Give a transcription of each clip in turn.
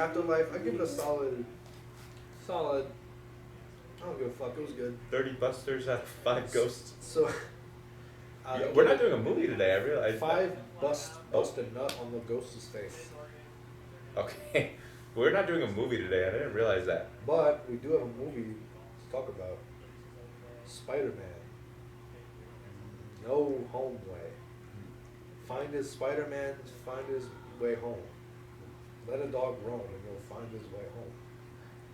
Afterlife, I give it a solid. I don't give a fuck. It was good. 30 busters out of 5 ghosts. So, Yeah, we're not doing a movie today. I realize. Five busted nut on the ghost's face. Okay, we're not doing a movie today. I didn't realize that. But we do have a movie to talk about. Spider-Man. No home way. Find his Spider-Man. Find his way home. Let a dog roam and he'll find his way home.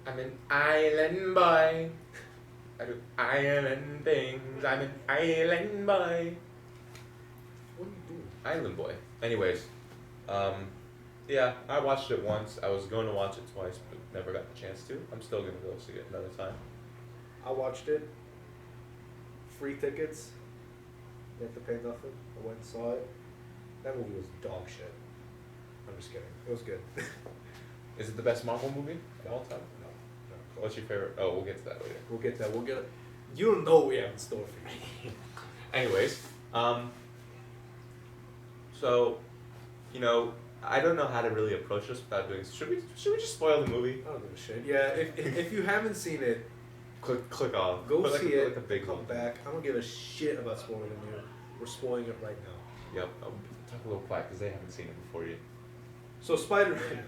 I'm an island boy. I do island things. I'm an island boy. What are you doing? Island boy. Anyways, yeah, I watched it once. I was going to watch it twice, but never got the chance to. I'm still gonna go see it another time. I watched it. Free tickets. You have to pay nothing. I went and saw it. That movie was dog shit. I'm just kidding. It was good. Is it the best Marvel movie of all time? No. What's your favorite? Oh, we'll get to that later. We'll get that. We'll get it. You don't know what we have in store for you. Anyways, so, I don't know how to really approach this without doing. Should we just spoil the movie? I don't give a shit. Yeah, if you haven't seen it, Click off. go Put see a, it. Like a big Come one. back. I don't give a shit about spoiling you. We're spoiling it right now. Yep. I'll talk a little quiet because they haven't seen it before you. So Spider-Man.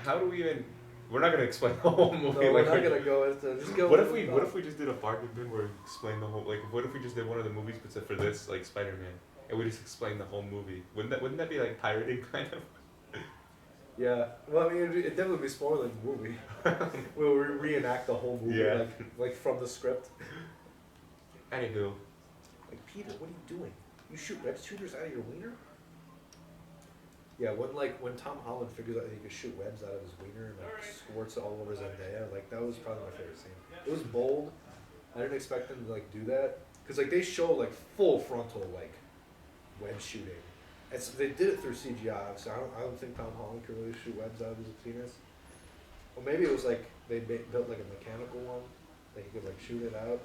How do we even? We're not gonna explain the whole movie. No, we're like not gonna go into. Just go. What if we just did a bargain bin where we explain the whole? Like, what if we just did one of the movies, but for this, like Spider-Man, and we just explain the whole movie? Wouldn't that be like pirating kind of? Yeah. Well, I mean, it'd definitely be spoiling the movie. We'll reenact the whole movie, Yeah. like from the script. Anywho, Like, Peter, what are you doing? You shoot web shooters out of your wiener? Yeah, when Tom Holland figures out that he could shoot webs out of his wiener and like squirts it all over Zendaya, like that was probably my favorite scene. It was bold. I didn't expect them to like do that because like they show like full frontal like web shooting. They did it through CGI, so I don't think Tom Holland could really shoot webs out of his penis. Or maybe it was like they built like a mechanical one that he could like shoot it out.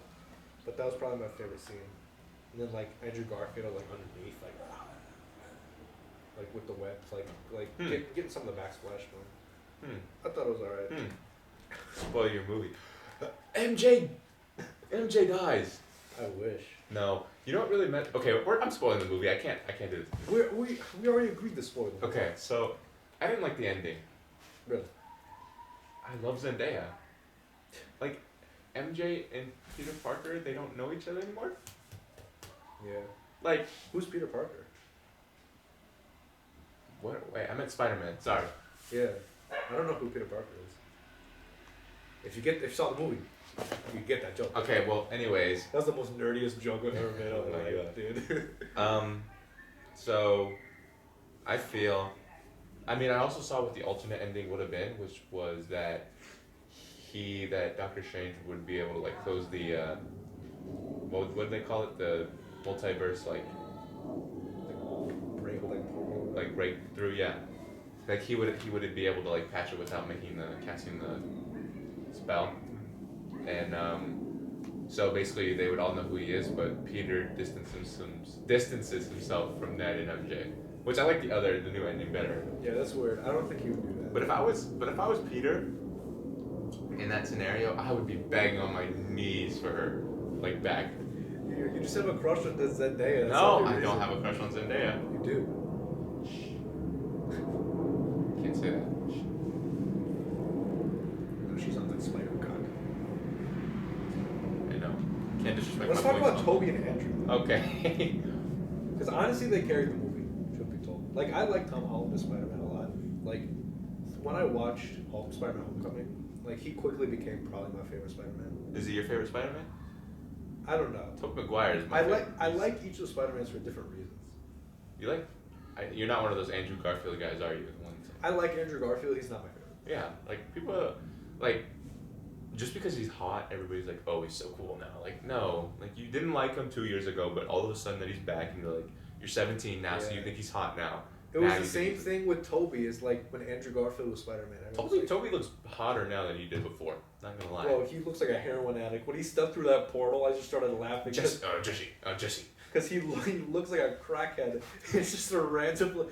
But that was probably my favorite scene. And then like Andrew Garfield like underneath like with the webs getting some of the backsplash going. I thought it was alright. Spoil your movie. MJ dies. I wish. No, you know what really meant. Okay, I'm spoiling the movie. I can't do this. We already agreed to spoil it. Okay, so I didn't like the ending. Really? I love Zendaya. Like, MJ and Peter Parker, they don't know each other anymore. Yeah. Like, Who's Peter Parker? what? Wait, I meant Spider-Man. Sorry. Yeah. I don't know who Peter Parker is. If you saw the movie, you get that joke. Okay, well, anyways. That was the most nerdiest joke I've ever made. Oh Oh my my God. dude. So, I feel. I mean, I also saw what the alternate ending would have been, which was that Doctor Strange would be able to like close the what do they call it, the multiverse break through, yeah. Like he would be able to like patch it without casting the spell, and so basically they would all know who he is, but Peter distances himself from Ned and MJ, which I like the new ending better. Yeah, that's weird. I don't think he would do that. But if I was Peter in that scenario, I would be begging on my knees for her, like back. You just have a crush on this Zendaya. No, I don't have a crush on Zendaya. You do. Can't say that. No, she sounds like Spider-Cock. I know. Can't disrespect Let's my talk voice. about Tobey and Andrew. Okay. Because honestly, they carried the movie, truth be told. Like, I like Tom Holland as Spider-Man a lot. Like, when I watched Spider-Man Homecoming, like, he quickly became probably my favorite Spider-Man. Is he your favorite Spider-Man? I don't know. Tobey Maguire is my favorite. I like each of the Spider-Mans for different reasons. You like? You're not one of those Andrew Garfield guys, are you? I like Andrew Garfield. He's not my favorite. Yeah, like people, like, just because he's hot, everybody's like, oh, he's so cool now. Like, no, like you didn't like him 2 years ago, but all of a sudden that he's back and you're like, you're 17 now, so you think he's hot now. It was the same thing with Tobey as like when Andrew Garfield was Spider-Man. Tobey looks hotter now than he did before. Not gonna lie. Bro, he looks like a heroin addict. When he stepped through that portal, I just started laughing. Jesse. Because he looks like a crackhead. It's just a random.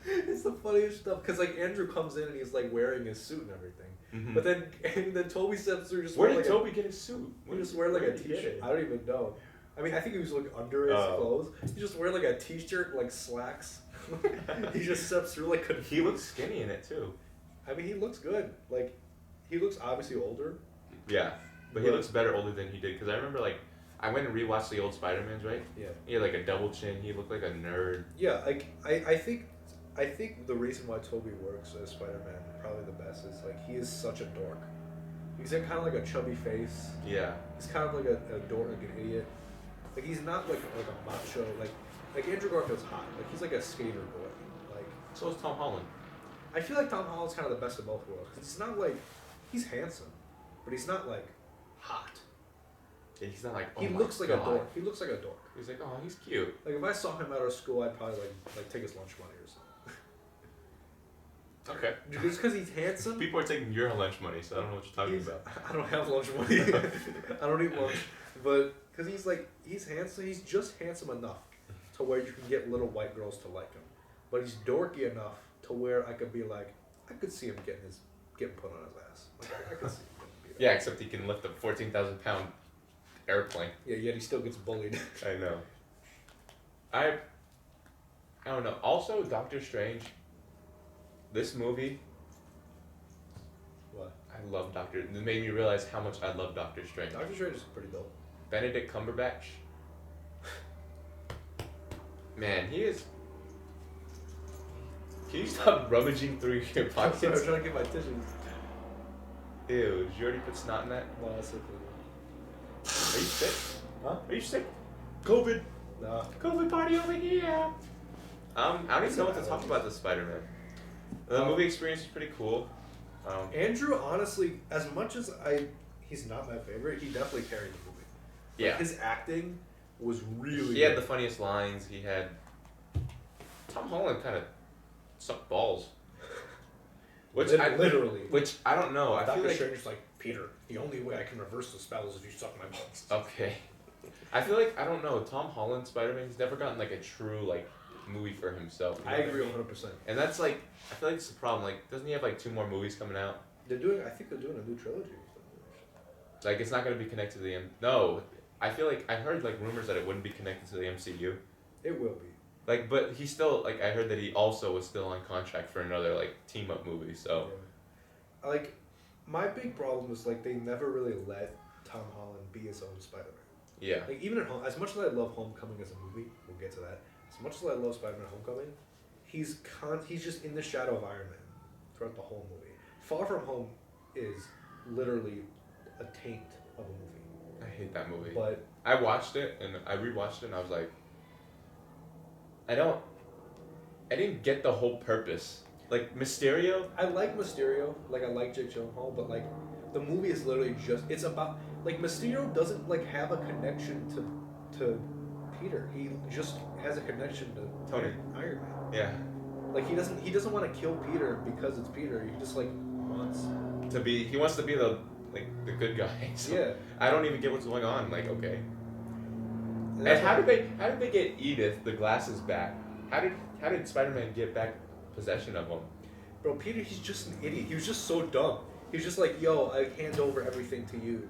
It's the funniest stuff. Because like Andrew comes in and he's like wearing his suit and everything. Mm-hmm. But then Toby steps through. Just Where wearing, did like Toby get his suit? He just wear like Where a did he get t-shirt. it? I don't even know. I mean, I think he was looking under his clothes. He just wear like a t-shirt, like slacks. He just steps through like. He looks skinny in it too. I mean, he looks good. Like, he looks obviously older. Yeah, but he looks better older than he did. Because I remember like, I went and rewatched the old Spider-Mans, right? Yeah. He had like a double chin. He looked like a nerd. Yeah, like I think the reason why Toby works as Spider-Man probably the best is like he is such a dork. He's got kind of like a chubby face. Yeah. He's kind of like a dork, like an idiot. Like he's not like a macho like Andrew Garfield's hot. Like he's like a skater boy. Like So is Tom Holland. I feel like Tom Holland's kind of the best of both worlds. 'Cause it's not like he's handsome, but he's not like hot. Yeah, he's not like. Oh He my looks like God. a dork. He looks like a dork. He's like, oh, he's cute. Like if I saw him at our school, I'd probably like take his lunch money or something. Okay. Just because he's handsome. People are taking your lunch money, so I don't know what you're talking He's- about. I don't have lunch money. I don't eat lunch, but because he's handsome. He's just handsome enough to where you can get little white girls to like him, but he's dorky enough to where I could be like, I could see him getting put on his ass. Like, I could see him getting beat Yeah, up. except he can lift a 14,000-pound airplane. Yeah, yet he still gets bullied. I know. I don't know. Also, Doctor Strange. This movie, What? I love Doctor. It made me realize how much I love Doctor Strange. Doctor Strange is pretty dope. Benedict Cumberbatch. Man, he is. Can you stop rummaging through your I'm pockets? sorry, I'm trying to get my tissues. Ew, did you already put snot in that? No, that's okay. Are you sick? Huh? Are you sick? COVID. Nah. COVID party over here. I don't even know what to talk about this Spider-Man. The movie experience is pretty cool. Andrew, honestly, as much as he's not my favorite, he definitely carried the movie. Like, Yeah. his acting was really He had good. the funniest lines. He had. Tom Holland kind of sucked balls. Literally. Which I don't know. I feel Doctor like. Strange is like, Peter, the only way I can reverse the spell is if you suck my balls. Okay. I feel like I don't know. Tom Holland Spider-Man. He's never gotten like a true like movie for himself. You know I what agree mean? 100%. And that's like I feel like it's the problem. Like, doesn't he have like 2 more movies coming out? I think they're doing a new trilogy. Like, it's not gonna be connected to the No, I feel like I heard like rumors that it wouldn't be connected to the MCU. It will be. Like, but he still like I heard that he also was still on contract for another like team up movie. So Yeah. Like, my big problem is like they never really let Tom Holland be his own Spider-Man. yeah, Like even at home, as much as I love Homecoming as a movie, we'll get to that. As much as I love Spider-Man: Homecoming, he's just in the shadow of Iron Man throughout the whole movie. Far From Home is literally a taint of a movie. I hate that movie. But I watched it and I rewatched it and I was like, I didn't get the whole purpose. Like Mysterio. I like Mysterio, like I like Jake Gyllenhaal, but like the movie is literally it's about like Mysterio doesn't like have a connection to Peter. He just has a connection to Tony. Iron Man. Yeah. Like he doesn't want to kill Peter because it's Peter. He just like wants. He wants to be the good guy. So Yeah. I don't even get what's going on. Like, okay. And And how did they get Edith the glasses back? How did Spider-Man get back possession of them? Bro, Peter, he's just an idiot. He was just so dumb. He was just like, yo, I hand over everything to you.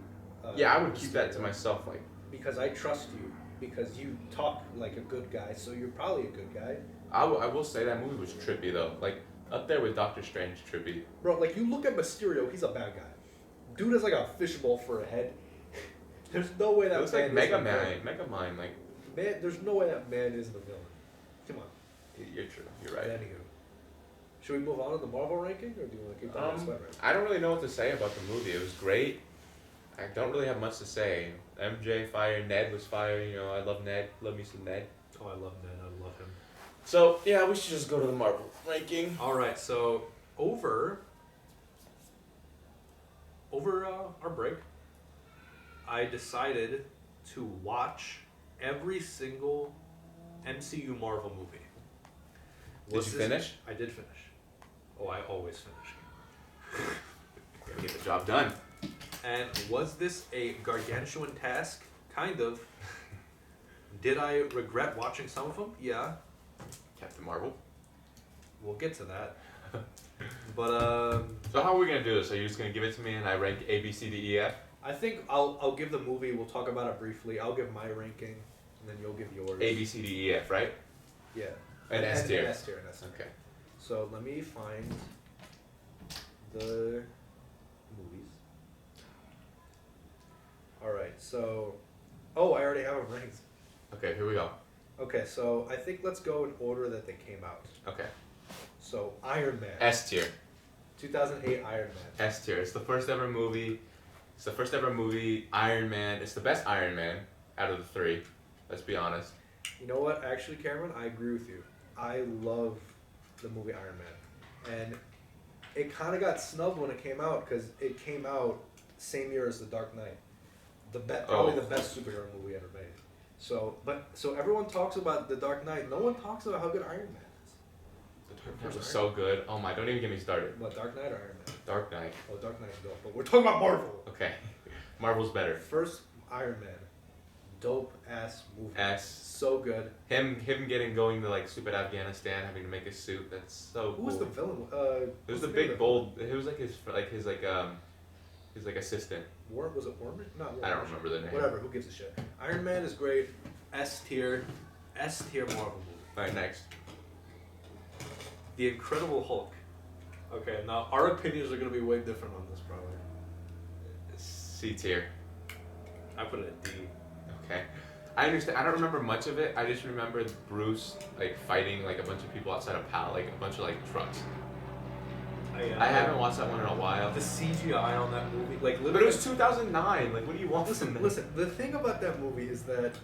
Yeah, I would keep that to Mysterio, myself. Like, because I trust you. Because you talk like a good guy, so you're probably a good guy. I will say that movie was trippy though. Like up there with Doctor Strange, trippy. Bro, like you look at Mysterio, he's a bad guy. Dude has like a fishbowl for a head. There's no way that It looks man like is Mega the villain. Man, Mega Mind. Like, Man, there's no way that man is the villain. Come on. you're true. You're right. Anywho, should we move on to the Marvel ranking, or do you want to keep talking about Spider-Man? I don't really know what to say about the movie. It was great. I don't really have much to say. MJ fire, Ned was fire. You know, I love Ned. Love me some Ned. Oh, I love Ned. I love him. So yeah, we should just go to the Marvel ranking. All right, so over our break, I decided to watch every single MCU Marvel movie. Did you finish? I did finish. Oh, I always finish. Gotta get the job done. And was this a gargantuan task? Kind of. Did I regret watching some of them? Yeah. Captain Marvel. We'll get to that. But So how are we gonna do this? Are you just gonna give it to me and I rank A, B, C, D, E, F? I think I'll give the movie. We'll talk about it briefly. I'll give my ranking, and then you'll give yours. A, B, C, D, E, F, right? Yeah. And S tier. And S tier. And S tier. Okay. So let me find the movies. All right. So, oh, I already have them ranked. Okay, here we go. Okay, so I think let's go in order that they came out. Okay. So Iron Man. S tier. 2008 Iron Man. S tier. It's the first ever movie. It's the first ever movie. Iron Man. It's the best Iron Man out of the three. Let's be honest. You know what? Actually, Cameron, I agree with you. I love the movie Iron Man, and it kind of got snubbed when it came out because it came out same year as The Dark Knight, probably the best superhero movie ever made. So everyone talks about The Dark Knight. No one talks about how good Iron Man is. The Dark Knight was so good. Oh my! Don't even get me started. What, Dark Knight or Iron Man? Dark Knight. Oh, Dark Knight is dope. But we're talking about Marvel. Okay. Marvel's better. First Iron Man, dope ass movie. S. So good. Him going to like stupid Afghanistan, having to make a suit. That's so Who cool. was the villain? It was the big bold. It was like his assistant. Was it Warren? Not Warren. I don't remember the name. Whatever. Who gives a shit? Iron Man is great. S tier Marvel movie. All right, next. The Incredible Hulk. Okay, now our opinions are gonna be way different on this probably. C tier. I put it at D. Okay. I understand. I don't remember much of it. I just remember Bruce like fighting like a bunch of people outside of like a bunch of like trucks. I haven't watched that one in a while. The CGI on that movie, like literally. But it was 2009. Like, what do you want? Listen. The thing about that movie is that,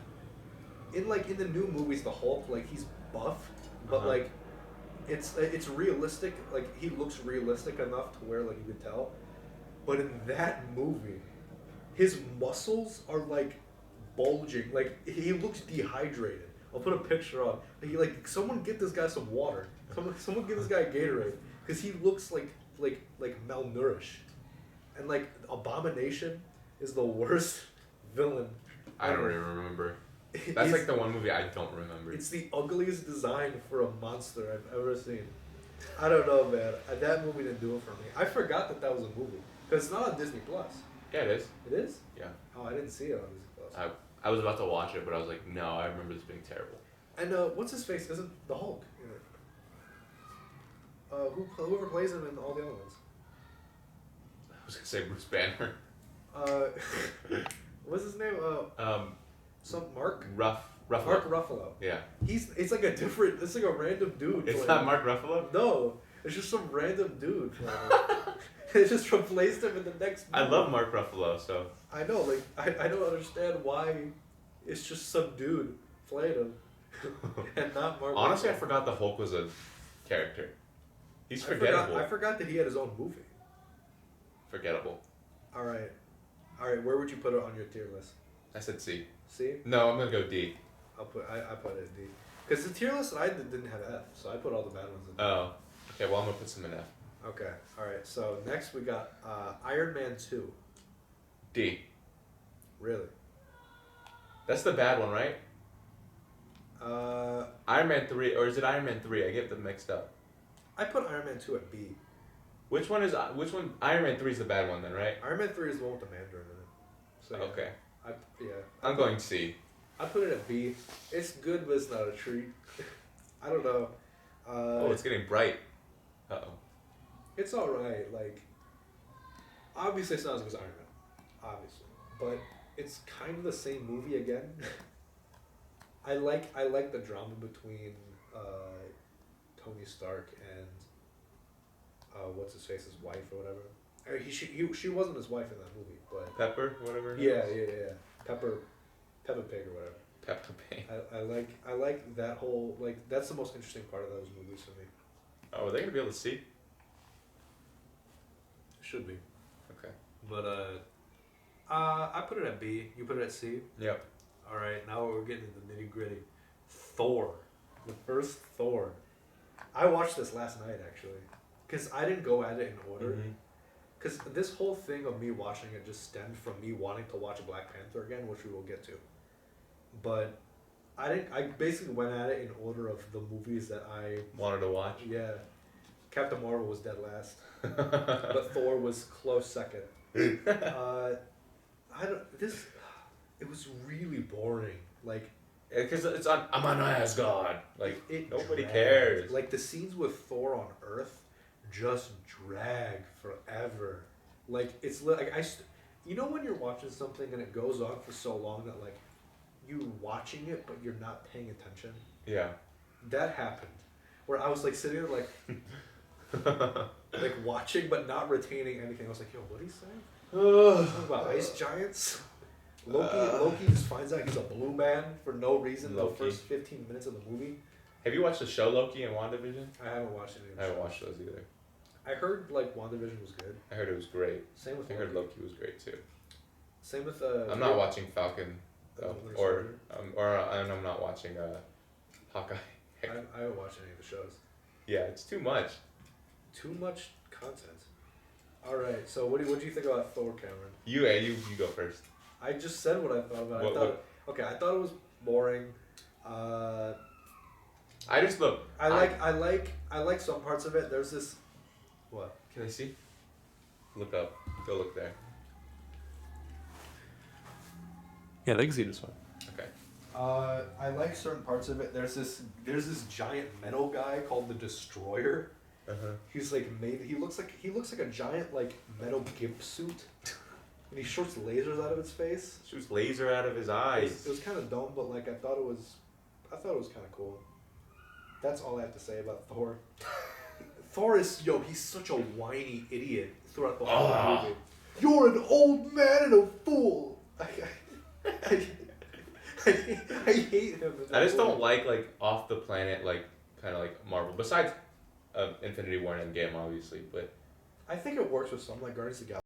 in the new movies, the Hulk, like he's buff, but like, it's realistic. Like he looks realistic enough to where like you could tell, but in that movie, his muscles are like bulging. Like he looks dehydrated. I'll put a picture on. Like someone get this guy some water. Someone give this guy a Gatorade. Because he looks like malnourished, and like Abomination is the worst villain. I don't even remember. That's like the one movie I don't remember. It's the ugliest design for a monster I've ever seen. I don't know, man. That movie didn't do it for me. I forgot that was a movie because it's not on Disney Plus. Yeah, it is. It is? Yeah. Oh, I didn't see it on Disney Plus. I was about to watch it, but I was like, no, I remember this being terrible. And what's his face? Isn't the Hulk? Whoever plays him in all the other ones. I was gonna say Bruce Banner. What's his name? Some Mark. Ruffalo. Mark Ruffalo. Yeah. It's like a random dude. It's not Mark Ruffalo? No, it's just some random dude. It just replaced him in the next movie. I love Mark Ruffalo, so. I know, like I don't understand why it's just some dude playing him and not Mark. Honestly, Ruffalo. I forgot the Hulk was a character. He's forgettable. I forgot that he had his own movie. Forgettable. All right. Where would you put it on your tier list? I said C. C? No, I'm gonna go D. I put it at D. Because the tier list that I did didn't have F, so I put all the bad ones in. Oh. Okay. Well, I'm gonna put some in F. Okay. All right. So next we got Iron Man 2. D. Really? That's the bad one, right? Uh, Iron Man 3, or is it Iron Man 3? I get them mixed up. I put Iron Man 2 at B. Which one? Iron Man 3 is the bad one then, right? Iron Man 3 is the one with the Mandarin in it. So yeah. Okay. I'm going C. I put it at B. It's good, but it's not a treat. I don't know. Oh, it's getting bright. Uh-oh. It's alright. Like, obviously it's not as good as Iron Man. Obviously. But it's kind of the same movie again. I like the drama between Tony Stark and what's his face's wife or whatever. She wasn't his wife in that movie, but Pepper, whatever. Yeah. Peppa Pig or whatever. Peppa Pig. I like that whole, like, that's the most interesting part of those movies for me. Oh, are they gonna be able to see? Should be. Okay. But I put it at B. You put it at C. Yep. All right, now we're getting into the nitty gritty. Thor, the first Thor. I watched this last night actually, because I didn't go at it in order. Because this whole thing of me watching it just stemmed from me wanting to watch Black Panther again, which we will get to. But I basically went at it in order of the movies that I Wanted to watch. yeah. Captain Marvel was dead last, but Thor was close second. I don't this. It was really boring. Like Because it's on. I'm on Asgard. Like it nobody dragged. cares. Like the scenes with Thor on Earth just drag forever. Like it's like you know when you're watching something and it goes on for so long that like you're watching it but you're not paying attention. Yeah. That happened, where I was like sitting there like like watching but not retaining anything. I was like, yo, what are you saying? Talking about ice giants. Loki just finds out he's a blue man for no reason Loki. the first 15 minutes of the movie. Have you watched the show Loki and WandaVision? I haven't watched any of the I haven't shows. watched those either. I heard like WandaVision was good. I heard it was great. Same with I heard Loki was great too. Same with I'm not watching Falcon though, Winter and I'm not watching Hawkeye. I haven't watched any of the shows. Yeah, it's too much. Too much content. All right, so what do you think about Thor, Cameron? You go first. I just said what I thought about it. What- I thought it was boring. I just look. I like some parts of it. There's this. What? Can I see? Look up. Go look there. Yeah, they can see this one. Okay. I like certain parts of it. There's this giant metal guy called the Destroyer. He's like made. He looks like a giant like metal gimp suit, and he shoots lasers out of his face. Shoots laser out of his eyes. It was kind of dumb, but like I thought it was kind of cool. That's all I have to say about Thor. Thor is he's such a whiny idiot throughout the whole movie. You're an old man and a fool. I hate him. I just don't like off the planet kind of like Marvel. Besides Infinity War and Endgame, obviously, but I think it works with some like Guardians of the